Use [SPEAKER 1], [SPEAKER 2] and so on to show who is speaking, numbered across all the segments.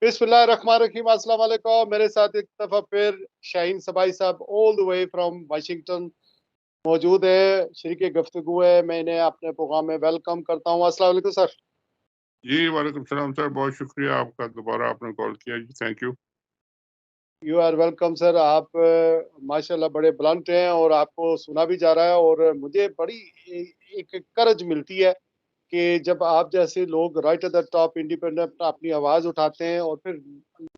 [SPEAKER 1] बिस्मिल्लाहिर्रहमानिर्रहीम, अस्सलाम वालेकुम। मेरे साथ एक दफ़ा फिर शाहीन सबाई साहब all the way from Washington मौजूद है, शरीक गुफ्तगू है। मैं इन्हें अपने प्रोग्राम में वेलकम करता हूँ। अस्सलाम वालेकुम सर।
[SPEAKER 2] जी वालेकुम सलाम सर, बहुत शुक्रिया आपका, दोबारा आपने कॉल किया जी, thank you.
[SPEAKER 1] You are welcome sir. आप माशाल्लाह बड़े ब्लंट हैं और आपको सुना भी जा रहा है, और मुझे बड़ी एक करज मिलती है कि जब आप जैसे लोग right at the top independent अपनी आवाज़ उठाते हैं, और फिर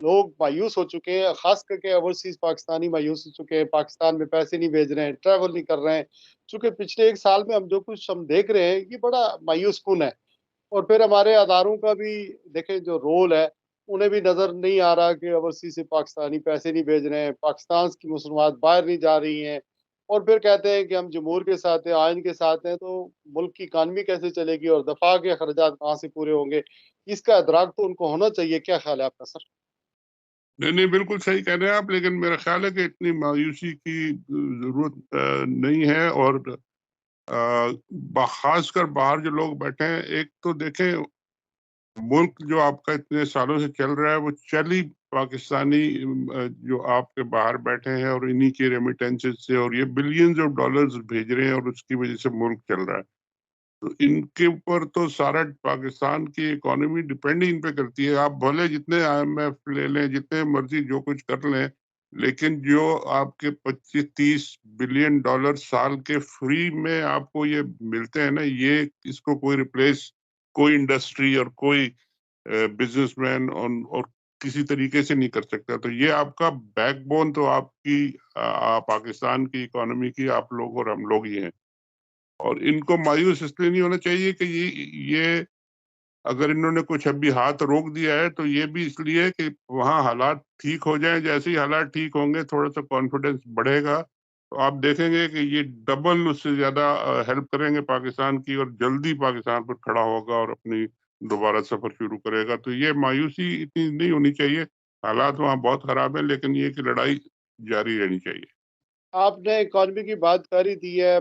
[SPEAKER 1] लोग मायूस हो चुके हैं, खास करके ओवरसीज पाकिस्तानी मायूस हो चुके हैं, पाकिस्तान में पैसे नहीं भेज रहे हैं, ट्रैवल नहीं कर रहे हैं। चूंकि पिछले एक साल में हम जो कुछ हम देख रहे हैं, ये बड़ा मायूस कुन है। और फिर हमारे अदारों का भी देखें जो रोल है, उन्हें भी नज़र नहीं आ रहा कि ओवरसीज से पाकिस्तानी पैसे नहीं भेज रहे हैं, पाकिस्तान की मुसलमात बाहर नहीं जा रही हैं। और फिर कहते हैं कि हम जमहूर के साथ हैं, आइन के साथ हैं, तो मुल्क की इकानमी कैसे चलेगी और दफा के अखराजात कहाँ से पूरे होंगे। इसका इदराक तो उनको होना चाहिए। क्या ख्याल है आपका सर?
[SPEAKER 2] नहीं नहीं, बिल्कुल सही कह रहे हैं आप, लेकिन मेरा ख्याल है कि इतनी मायूसी की जरूरत नहीं है। और खासकर बाहर जो लोग बैठे हैं, एक तो देखें, मुल्क जो आपका इतने सालों से चल रहा है वो चल ही पाकिस्तानी जो आपके बाहर बैठे हैं और इन्हीं के रेमिटेंसेस से, और ये बिलियंस ऑफ डॉलर्स भेज रहे हैं और उसकी वजह से मुल्क चल रहा है। तो इनके ऊपर तो सारा पाकिस्तान की इकोनॉमी डिपेंड ही इन पे करती है। आप भले जितने IMF ले लें, जितने मर्जी जो कुछ कर लें, लेकिन जो आपके 25-30 बिलियन डॉलर साल के फ्री में आपको ये मिलते हैं ना, ये इसको कोई रिप्लेस, कोई इंडस्ट्री और कोई बिजनेसमैन और किसी तरीके से नहीं कर सकता। तो ये आपका बैकबोन तो आपकी पाकिस्तान की इकोनॉमी की आप लोग और हम लोग ही हैं। और इनको मायूस इसलिए नहीं होना चाहिए कि ये अगर इन्होंने कुछ अभी हाथ रोक दिया है तो ये भी इसलिए कि वहाँ हालात ठीक हो जाएं। जैसे ही हालात ठीक होंगे, थोड़ा सा कॉन्फिडेंस बढ़ेगा, तो आप देखेंगे कि ये डबल उससे ज्यादा हेल्प करेंगे पाकिस्तान की, और जल्दी पाकिस्तान पर खड़ा होगा और अपनी दोबारा सफर शुरू करेगा। तो ये मायूसी इतनी नहीं होनी चाहिए। हालात वहाँ बहुत खराब है, लेकिन ये कि लड़ाई जारी रहनी चाहिए।
[SPEAKER 1] आपने इकॉनमी की बात कर ही दी है,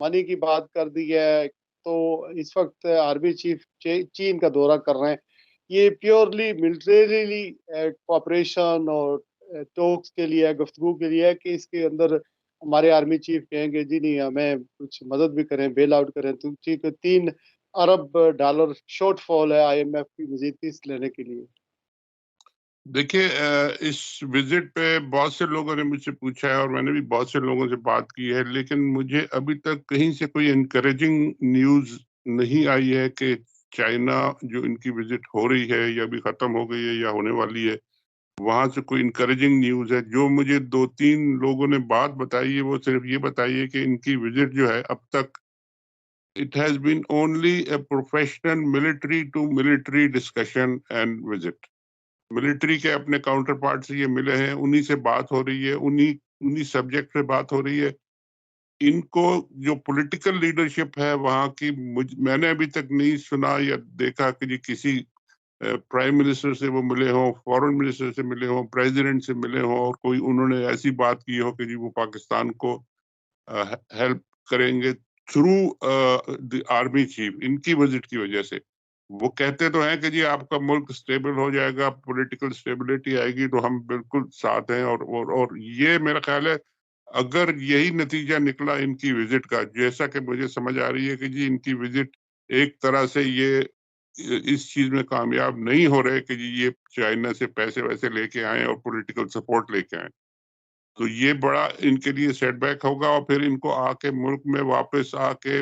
[SPEAKER 1] मनी की बात कर दी है। तो इस वक्त आर्मी चीफ चीन का दौरा कर रहे हैं। ये प्योरली मिलिट्रीली कोऑपरेशन और टॉक्स के लिए, गुफ्तगू के लिए है, कि इसके अंदर हमारे आर्मी चीफ कहेंगे जी नहीं, हमें कुछ मदद भी करें, बेल आउट करें, तो ठीक 3 अरब डॉलर शॉर्टफॉल है IMF की मजीद फीस लेने के लिए।
[SPEAKER 2] देखिए, इस विजिट पे बहुत से लोगों ने मुझसे पूछा है और मैंने भी बहुत से लोगों से बात की है, लेकिन मुझे अभी तक कहीं से कोई इनकरेजिंग न्यूज़ नहीं आई है कि चाइना जो इनकी विजिट हो रही है या अभी खत्म हो गई है या होने वाली है, वहां से कोई इनकरेजिंग न्यूज़ है। जो मुझे 2-3 लोगों ने बात बताई है, वो सिर्फ ये बताई है कि इनकी विजिट जो है अब तक, it has been only a professional military to military discussion and visit. Military के अपने काउंटर पार्ट से ये मिले हैं, उन्हीं से बात हो रही है, उन्हीं उन्हीं सब्जेक्ट पे बात हो रही है। इनको जो पॉलिटिकल लीडरशिप है वहाँ की, मैंने अभी तक नहीं सुना या देखा कि जी किसी प्राइम मिनिस्टर से वो मिले हों, फॉरेन मिनिस्टर से मिले हों, प्रेसिडेंट से मिले हों, और कोई उन्होंने ऐसी बात की हो कि जी वो पाकिस्तान को हेल्प करेंगे थ्रू द आर्मी चीफ, इनकी विजिट की वजह से। वो कहते तो हैं कि जी आपका मुल्क स्टेबल हो जाएगा, पॉलिटिकल स्टेबिलिटी आएगी, तो हम बिल्कुल साथ हैं। और ये मेरा ख्याल है, अगर यही नतीजा निकला इनकी विजिट का, जैसा कि मुझे समझ आ रही है कि जी इनकी विजिट एक तरह से ये इस चीज में कामयाब नहीं हो रहे कि जी ये चाइना से पैसे वैसे लेके आए और पॉलिटिकल सपोर्ट लेके आए, तो ये बड़ा इनके लिए सेटबैक होगा। और फिर इनको आके मुल्क में वापस आके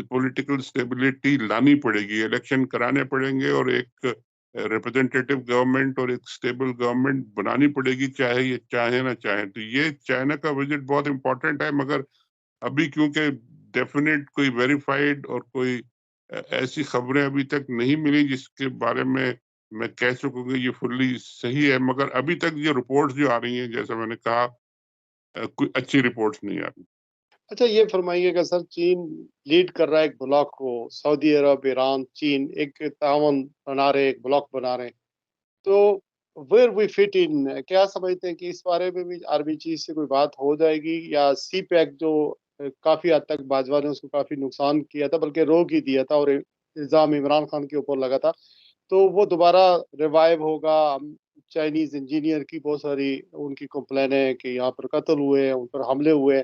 [SPEAKER 2] पॉलिटिकल स्टेबिलिटी लानी पड़ेगी, इलेक्शन कराने पड़ेंगे और एक रिप्रेजेंटेटिव गवर्नमेंट और एक स्टेबल गवर्नमेंट बनानी पड़ेगी, चाहे ये चाहे ना चाहे। तो ये चाइना का विजिट बहुत इंपॉर्टेंट है, मगर अभी क्योंकि डेफिनेट कोई वेरीफाइड और कोई ऐसी खबरें अभी तक नहीं मिली जिसके बारे में मैं कह सकूंगा ये फुल्ली सही है। मगर अभी तक ये रिपोर्ट्स जो आ रही हैं, जैसा मैंने कहा, कोई अच्छी रिपोर्ट्स नहीं आ रही।
[SPEAKER 1] अच्छा, ये फरमाइएगा सर, चीन लीड कर रहा है एक ब्लॉक को, सऊदी अरब, ईरान, चीन एक तावन बना रहे, एक ब्लॉक बना रहे हैं। तो वेयर वी फिट इन, क्या समझते हैं कि इस बारे में भी आर्मी चीफ से कोई बात हो जाएगी, या सी पैक जो काफी हद तक बाजवा ने उसको काफी नुकसान किया था, बल्कि रोक ही दिया था, और इल्जाम इमरान खान के ऊपर लगा था। تو وہ دوبارہ ریوائو ہوگا. چائنیز انجینئر کی بہت ساری ان کی کمپلین ہے کہ یہاں پر قتل ہوئے ہیں، ان پر حملے ہوئے ہیں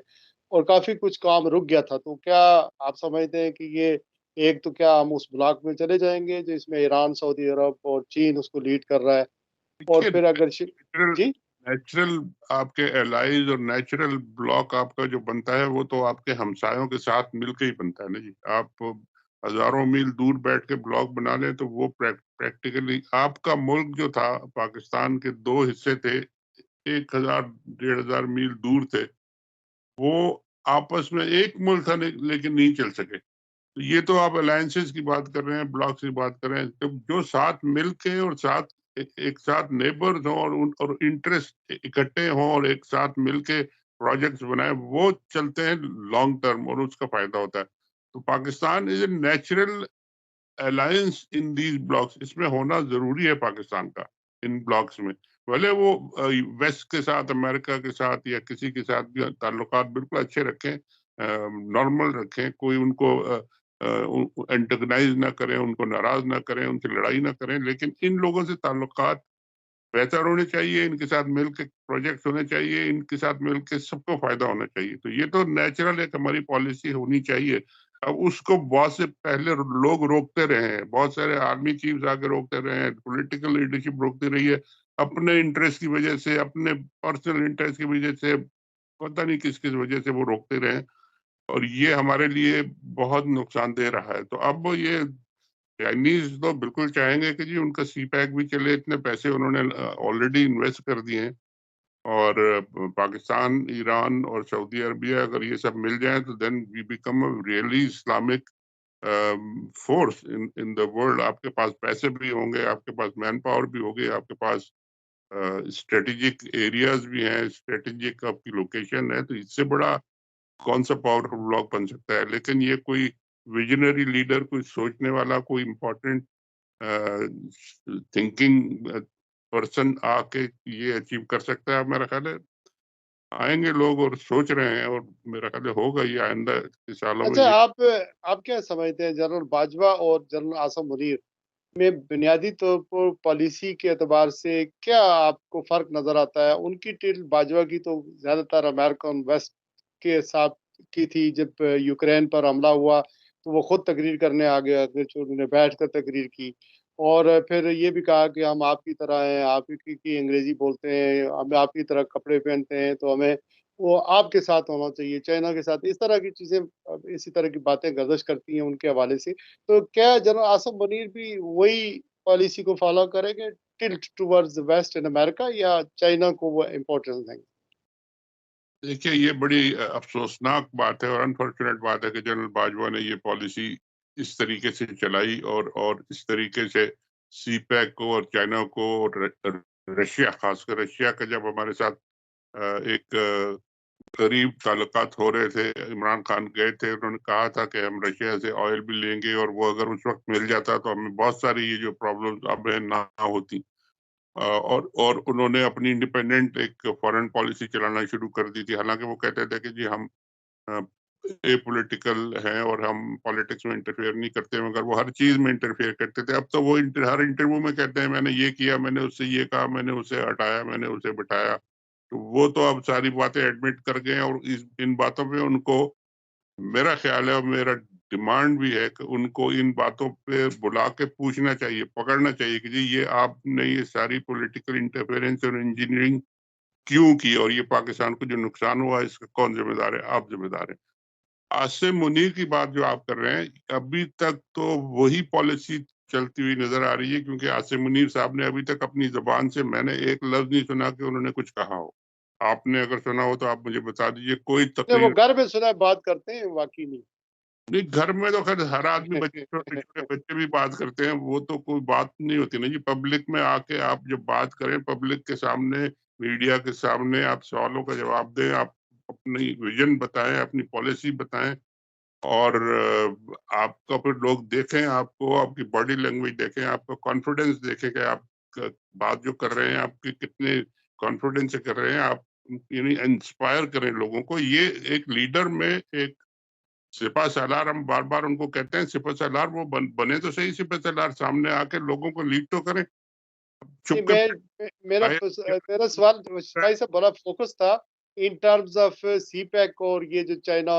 [SPEAKER 1] اور کافی کچھ کام رک گیا تھا. تو کیا آپ سمجھتے ہیں کہ یہ ایک تو کیا ہم اس بلاک میں چلے جائیں گے جس میں ایران، سعودی عرب اور چین اس کو لیڈ کر رہا ہے؟ اور
[SPEAKER 2] دیکھیے
[SPEAKER 1] پھر اگر
[SPEAKER 2] نیچرل
[SPEAKER 1] جی
[SPEAKER 2] نیچرل آپ کے الائز اور نیچرل بلاک آپ کا جو بنتا ہے وہ تو آپ کے ہمسایوں کے ساتھ مل کے ہی بنتا ہے نا جی. آپ ہزاروں میل دور بیٹھ کے بلاک بنا لیں تو وہ پریکٹیکلی آپ کا ملک جو تھا پاکستان کے دو حصے تھے، 1000-1500 میل دور تھے، وہ آپس میں ایک ملک تھا لیکن نہیں چل سکے. تو یہ تو آپ الائنسز کی بات کر رہے ہیں، بلاکس کی بات کر رہے ہیں، جو ساتھ مل کے اور ساتھ ایک ساتھ نیبرز ہوں اور انٹرسٹ اکٹھے ہوں اور ایک ساتھ مل کے پروجیکٹس بنائیں، وہ چلتے ہیں لانگ ٹرم اور اس کا فائدہ ہوتا ہے. تو Pakistan is a natural alliance in these blocks. اس میں ہونا ضروری ہے پاکستان کا ان بلاکس میں. بھلے وہ ویسٹ کے ساتھ، امریکہ کے ساتھ یا کسی کے ساتھ بھی تعلقات بالکل اچھے رکھیں، نارمل رکھیں، کوئی ان کو انٹرگنائز نہ کریں، ان کو ناراض نہ کریں، ان سے لڑائی نہ کریں، لیکن ان لوگوں سے تعلقات بہتر ہونے چاہیے، ان کے ساتھ مل کے پروجیکٹس ہونے چاہیے، ان کے ساتھ مل کے سب کو فائدہ ہونا چاہیے. تو یہ تو نیچرل ایک ہماری پالیسی ہونی چاہیے. اب اس کو بہت سے پہلے لوگ روکتے رہے ہیں، بہت سارے آرمی چیفز آ کے روکتے رہے ہیں، پولیٹیکل لیڈرشپ روکتی رہی ہے اپنے انٹرسٹ کی وجہ سے، اپنے پرسنل انٹرسٹ کی وجہ سے، پتہ نہیں کس کس وجہ سے وہ روکتے رہے، اور یہ ہمارے لیے بہت نقصان دہ رہا ہے. تو اب یہ چائنیز تو بالکل چاہیں گے کہ جی ان کا سی پیک بھی چلے، اتنے پیسے انہوں نے آلریڈی انویسٹ کر دیے ہیں، اور پاکستان، ایران اور سعودی عربیہ اگر یہ سب مل جائیں تو then we become a really Islamic force in the world. آپ کے پاس پیسے بھی ہوں گے، آپ کے پاس مین پاور بھی ہوگی، آپ کے پاس اسٹریٹجک ایریاز بھی ہیں، اسٹریٹجک آپ کی لوکیشن ہے. تو اس سے بڑا کون سا پاورفل بلاک بن سکتا ہے؟ لیکن یہ کوئی ویژنری لیڈر، کوئی سوچنے والا، کوئی امپورٹنٹ تھنکنگ پرسن آ کے یہ اچیو کر سکتا ہے. میرا خیال ہے آئیں گے لوگ اور سوچ رہے ہیں، اور میرا خیال ہے ہوگا یہ آئندہ کے سالوں میں.
[SPEAKER 1] اچھا،
[SPEAKER 2] یہ
[SPEAKER 1] آپ کیا سمجھتے ہیں جنرل باجوہ اور جنرل عاصم منیر میں بنیادی طور پر پالیسی کے اعتبار سے کیا آپ کو فرق نظر آتا ہے؟ ان کی ٹل باجوہ کی تو زیادہ تر امریکن ویسٹ کے ساتھ کی تھی. جب یوکرین پر حملہ ہوا تو وہ خود تقریر کرنے آ گیا، انہوں نے بیٹھ کر تقریر کی اور پھر یہ بھی کہا کہ ہم آپ کی طرح ہیں، آپ کی انگریزی بولتے ہیں، ہم آپ کی طرح کپڑے پہنتے ہیں، تو ہمیں وہ آپ کے ساتھ ہونا چاہیے، چائنا کے ساتھ. اس طرح کی چیزیں، اسی طرح کی باتیں گردش کرتی ہیں ان کے حوالے سے. تو کیا جنرل عاصم منیر بھی وہی پالیسی کو فالو کریں گے، ٹلٹ ٹورڈز ویسٹ ان امریکہ، یا چائنا کو وہ امپورٹنس دیں گے؟
[SPEAKER 2] دیکھیے یہ بڑی افسوسناک بات ہے اور انفارچونیٹ بات ہے کہ جنرل باجوہ نے یہ پالیسی اس طریقے سے چلائی، اور اس طریقے سے سی پیک کو اور چائنا کو اور رشیا، خاص کر رشیا کا جب ہمارے ساتھ ایک قریب تعلقات ہو رہے تھے، عمران خان گئے تھے، انہوں نے کہا تھا کہ ہم رشیا سے آئل بھی لیں گے، اور وہ اگر اس وقت مل جاتا تو ہمیں بہت ساری یہ جو پرابلمز اب ہیں نہ ہوتی. اور انہوں نے اپنی انڈیپینڈنٹ ایک فارن پالیسی چلانا شروع کر دی تھی. حالانکہ وہ کہتے تھے کہ جی ہم اے پولیٹیکل ہیں اور ہم پالیٹکس میں انٹرفیئر نہیں کرتے، مگر وہ ہر چیز میں انٹرفیئر کرتے تھے. اب تو وہ ہر انٹرویو میں کہتے ہیں میں نے یہ کیا، میں نے اس سے یہ کہا، میں نے اسے ہٹایا، میں نے اسے بٹھایا. تو وہ تو اب ساری باتیں ایڈمٹ کر گئے، اور ان باتوں پہ ان کو، میرا خیال ہے اور میرا ڈیمانڈ بھی ہے کہ ان کو ان باتوں پہ بلا کے پوچھنا چاہیے، پکڑنا چاہیے کہ جی یہ آپ نے یہ ساری پولیٹیکل انٹرفیئرنس اور انجینئرنگ کیوں کی، اور یہ پاکستان کو جو نقصان ہوا اس کا کون ذمہ دار ہے؟ آپ ذمہ دار ہیں. عاصم منیر کی بات جو آپ کر رہے ہیں، ابھی تک تو وہی پالیسی چلتی ہوئی نظر آ رہی ہے، کیونکہ عاصم منیر صاحب نے ابھی تک اپنی زبان سے میں نے ایک لفظ نہیں سنا کہ انہوں نے کچھ کہا ہو. آپ نے اگر سنا ہو تو آپ مجھے بتا دیجئے. کوئی
[SPEAKER 1] وہ
[SPEAKER 2] تقریر
[SPEAKER 1] گھر میں سنا بات کرتے ہیں، واقعی نہیں.
[SPEAKER 2] نہیں، گھر میں تو خیر ہر آدمی، بچے، چھوٹے چھوٹے بچے بھی بات کرتے ہیں، وہ تو کوئی بات نہیں ہوتی نا جی. پبلک میں آ کے آپ جب بات کریں، پبلک کے سامنے، میڈیا کے سامنے آپ سوالوں کا جواب دیں، آپ اپنی ویژن بتائیں، اپنی پالیسی بتائیں، اور آپ کا پھر لوگ دیکھیں آپ کو، آپ کی باڈی لینگویج دیکھیں، آپ کا کانفیڈنس دیکھیں کہ آپ بات جو کر رہے ہیں آپ کی کتنے کانفیڈنس سے کر رہے ہیں آپ، یعنی انسپائر کریں لوگوں کو. یہ ایک لیڈر میں ایک सिपह सालार हम बार-बार उनको कहते हैं, सिपह सालार वो बने तो सही सिपह सालार, सामने आके लोगों को लीड तो करें।
[SPEAKER 1] नहीं,
[SPEAKER 2] छुप के
[SPEAKER 1] मेरा सवाल भाई साहब बड़ा फ़ोकस था इन टर्म्स ऑफ सीपैक और ये जो चाइना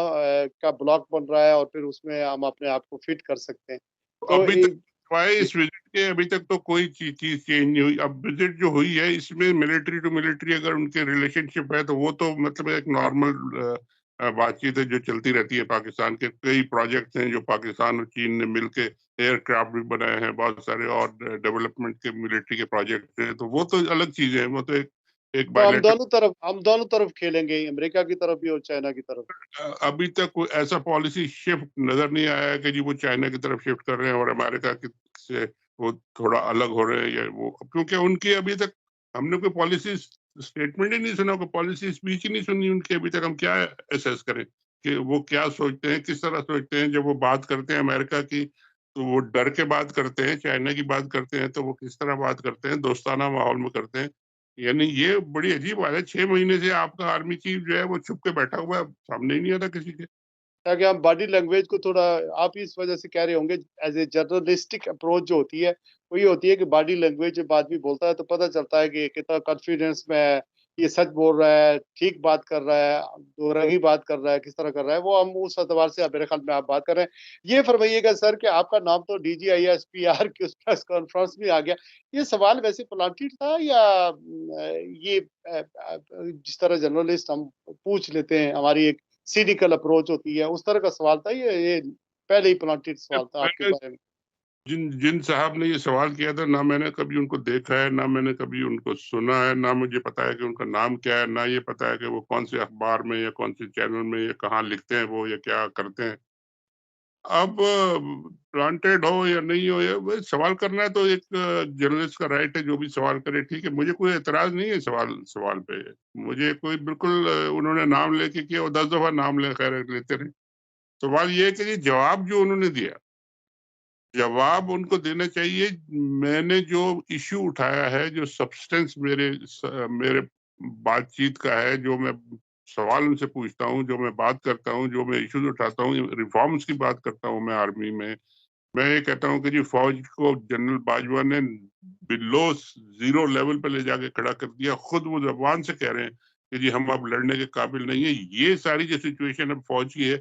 [SPEAKER 1] का ब्लॉक बन रहा है और फिर उसमें हम अपने आप को फिट कर सकते हैं। तो
[SPEAKER 2] अभी तक सिवाय इस विजिट के अभी तक तो कोई चीज चेंज नहीं हुई। अब विजिट जो हुई है इसमें मिलिट्री टू मिलिट्री अगर उनके रिलेशनशिप है तो वो तो मतलब एक नॉर्मल बातचीत है जो चलती रहती है। पाकिस्तान के कई प्रोजेक्ट्स हैं जो पाकिस्तान और चीन ने मिलके एयरक्राफ्ट भी बनाए हैं, बहुत सारे और डेवलपमेंट के मिलिट्री के प्रोजेक्ट हैं, तो वो तो अलग चीजें हैं, वो तो एक
[SPEAKER 1] तो
[SPEAKER 2] बायलैटरल।
[SPEAKER 1] हम दोनों तरफ खेलेंगे, अमेरिका की तरफ भी और चाइना की तरफ।
[SPEAKER 2] अभी तक कोई ऐसा पॉलिसी शिफ्ट नजर नहीं आया है कि जी वो चाइना की तरफ शिफ्ट कर रहे हैं और अमेरिका की से वो थोड़ा अलग हो रहे हैं, या वो क्योंकि उनकी अभी तक हमने कोई पॉलिसी स्टेटमेंट ही नहीं सुना, कोई पॉलिसी स्पीच ही नहीं सुनी उनकी अभी तक। हम क्या असेस करें कि वो क्या सोचते हैं, किस तरह सोचते हैं। जब वो बात करते हैं अमेरिका की तो वो डर के बात करते हैं, चाइना की बात करते हैं तो वो किस तरह बात करते हैं, दोस्ताना माहौल में करते हैं। यानी ये बड़ी अजीब बात है, 6 महीने से आपका आर्मी चीफ जो है वो छुप के बैठा हुआ है, सामने ही नहीं आता किसी के।
[SPEAKER 1] ताकि हम बॉडी लैंग्वेज को थोड़ा, आप इस वजह से कह रहे होंगे एज ए जर्नलिस्टिक अप्रोच जो होती है वो ये होती है कि बॉडी लैंग्वेज जब आदमी बोलता है तो पता चलता है कि कितना कॉन्फिडेंस में है, ये सच बोल रहा है, ठीक बात कर रहा है, दो रंगी बात कर रहा है, किस तरह कर रहा है, वो हम उस एतबार से मेरे ख्याल में आप बात कर रहे हैं। ये फरमाइएगा सर कि आपका नाम तो DGISPR की उस प्रेस कॉन्फ्रेंस में आ गया, ये सवाल वैसे प्लांटेड था या ये जिस तरह जर्नलिस्ट हम पूछ लेते हैं, हमारी एक सिनिकल अप्रोच होती है, उस तरह का सवाल था ये पहले ही प्लांटेड सवाल था आपके
[SPEAKER 2] मैंने
[SPEAKER 1] बारे में?
[SPEAKER 2] जिन जिन साहब ने ये सवाल किया था ना मैंने कभी उनको देखा है, ना मैंने कभी उनको सुना है, ना मुझे पता है कि उनका नाम क्या है, ना ये पता है कि वो कौन से अखबार में या कौन से चैनल में या कहाँ लिखते हैं वो या क्या करते हैं। अब प्लांटेड हो या नहीं हो, या वो सवाल करना है तो एक जर्नलिस्ट का राइट है, जो भी सवाल करे ठीक है, मुझे कोई एतराज नहीं है सवाल सवाल पे। मुझे कोई बिल्कुल उन्होंने नाम लेके किया, वो 10 दफा नाम ले खैर लेते रहे। सवाल ये है कि ये जवाब जो उन्होंने दिया, जवाब उनको देना चाहिए। मैंने जो इश्यू उठाया है, जो सब्सटेंस मेरे बातचीत का है, जो मैं सवाल उनसे पूछता हूँ, जो मैं बात करता हूँ, जो मैं इश्यूज उठाता हूँ, रिफॉर्म्स की बात करता हूँ मैं आर्मी में। मैं ये कहता हूँ कि जी फौज को जनरल बाजवा ने बिलो जीरो लेवल पे ले जाके खड़ा कर दिया। खुद वो जबान से कह रहे हैं कि जी हम अब लड़ने के काबिल नहीं है। ये सारी जो सिचुएशन अब फौज की है,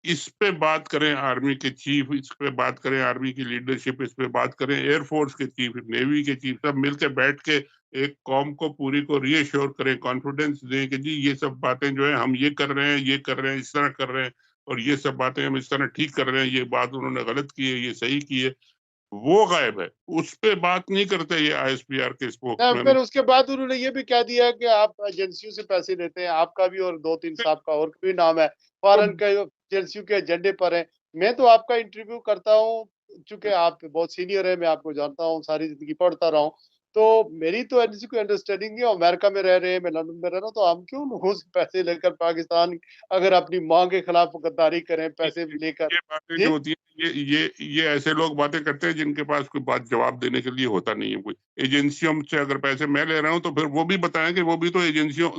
[SPEAKER 2] इस पे बात करें आर्मी के चीफ, इस पे बात करें आर्मी की लीडरशिप, इस पे बात करें एयरफोर्स के चीफ, नेवी के चीफ, सब मिलकर बैठ के एक कौम को पूरी को रीअश्योर करें, कॉन्फिडेंस दें कि जी ये सब बातें जो है हम ये कर रहे हैं, ये कर रहे हैं, इस तरह कर रहे हैं, और ये सब बातें हम इस तरह ठीक कर रहे हैं, ये बात उन्होंने गलत की है, ये सही की है। वो गायब है, उस पे बात नहीं करते ये ISPR के स्पोक्समैन।
[SPEAKER 1] फिर उसके बाद उन्होंने ये भी कह दिया कि आप एजेंसियों से पैसे लेते हैं, आपका भी और दो तीन साहब का और भी नाम है, फॉरेन के एजेंसियों के एजेंडे पर है। मैं तो आपका इंटरव्यू करता हूँ, चूंकि आप बहुत सीनियर है, मैं आपको जानता हूँ, सारी जिंदगी पढ़ता रहा हूँ, तो मेरी तो ऐसी कोई अंडरस्टैंडिंग है, अमेरिका में रह रहे हैं, मैं लंदन में रह रहा हूँ, तो हम क्यों लोगों से पैसे लेकर पाकिस्तान अगर अपनी माँ के खिलाफ गद्दारी करें पैसे लेकर?
[SPEAKER 2] ये बातें जो
[SPEAKER 1] ये
[SPEAKER 2] होती है, ये ऐसे लोग बातें करते हैं जिनके पास कोई बात जवाब देने के लिए होता नहीं है कोई। एजेंसियों से अगर पैसे मैं ले रहा हूँ तो फिर वो भी बताएं कि वो भी तो एजेंसियों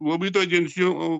[SPEAKER 2] वो भी तो एजेंसियों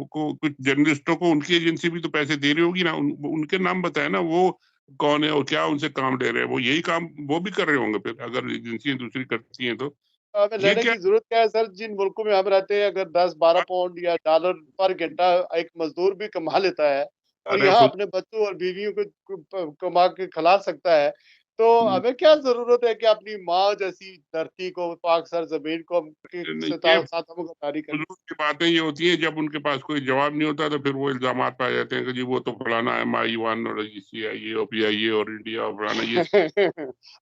[SPEAKER 2] को कुछ जर्नलिस्टों को उनकी एजेंसी भी तो पैसे दे रही होगी ना। उनके नाम बताए ना, वो कौन है और क्या उनसे काम ले रहे हैं। वो यही काम वो भी कर रहे होंगे फिर, अगर एजेंसियां दूसरी करती हैं तो।
[SPEAKER 1] हमें
[SPEAKER 2] ये
[SPEAKER 1] लेने
[SPEAKER 2] क्या
[SPEAKER 1] की जरूरत क्या है सर? जिन मुल्कों में हम रहते हैं, अगर 10-12 पाउंड या डॉलर पर घंटा एक मजदूर भी कमा लेता है और
[SPEAKER 2] अरे
[SPEAKER 1] यहाँ
[SPEAKER 2] खुद
[SPEAKER 1] अपने बच्चों और बीवियों को कमा के खिला सकता है, तो हमें क्या जरूरत है कि अपनी माँ जैसी धरती को, पाक सर जमीन को
[SPEAKER 2] ये
[SPEAKER 1] साथ हम गद्दारी करें?
[SPEAKER 2] बुजुर्ग की बातें ये होती हैं, जब उनके पास कोई जवाब नहीं होता तो फिर वो इल्जामात पाए जाते हैं कि जी वो तो फलाना MI1 और CIA और PIA और इंडिया और फलाना ये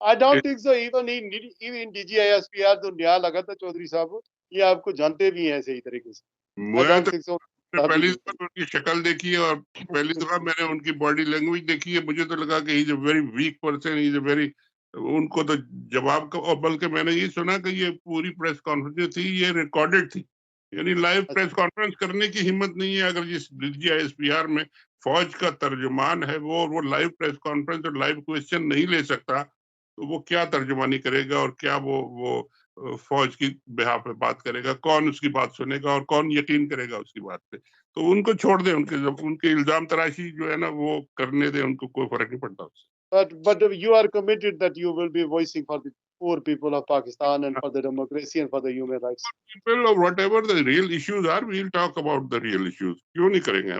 [SPEAKER 1] I don't think so, even DGISPR जो नया लगा था चौधरी साहब, ये आपको जानते भी हैं सही तरीके से। आई
[SPEAKER 2] मैं तो
[SPEAKER 1] डोंट थिंक सो अभी
[SPEAKER 2] पहली
[SPEAKER 1] मिलते
[SPEAKER 2] दफा उनकी शक्ल देखी है और पहली दफा मैंने उनकी बॉडी लैंग्वेज देखी है, मुझे तो लगा कि he is a very weak person, he is a very, उनको तो जवाब का, और बल्कि मैंने ये सुना कि ये पूरी प्रेस कॉन्फ्रेंस थी ये रिकॉर्डेड थी, यानी लाइव
[SPEAKER 1] हैं।
[SPEAKER 2] प्रेस कॉन्फ्रेंस करने की हिम्मत नहीं है। अगर जिस DGISPR में फौज का तर्जुमान है वो लाइव प्रेस कॉन्फ्रेंस और लाइव क्वेश्चन नहीं ले सकता, تو وہ کیا ترجمانی کرے گا اور کیا وہ فوج کی بہا پہ بات کرے گا, کون اس کی بات سنے گا اور کون یقین کرے گا اس کی بات پہ. تو ان کو چھوڑ دیں, ان کے الزام تراشی جو ہے نا وہ کرنے دیں, ان کو کوئی فرق نہیں پڑتا اس سے.
[SPEAKER 1] But you are committed that you will be voicing for the poor people of Pakistan and for the democracy and for the human rights.
[SPEAKER 2] People or whatever the real issues are, we'll talk about the real issues. کیوں نہیں کریں گے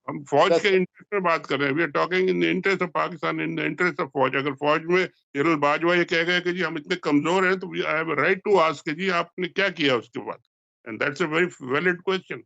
[SPEAKER 2] ہم فوج کے interest میں بات کر رہے ہیں. We are talking in interest of Pakistan, in interest of fauj. اگر فوج میں جنرل باجوہ یہ کہہ گئے کہ جی ہم اتنے کمزور ہیں تو I have a right to ask کہ جی آپ نے کیا کیا اس کے بعد. And that's a very valid question.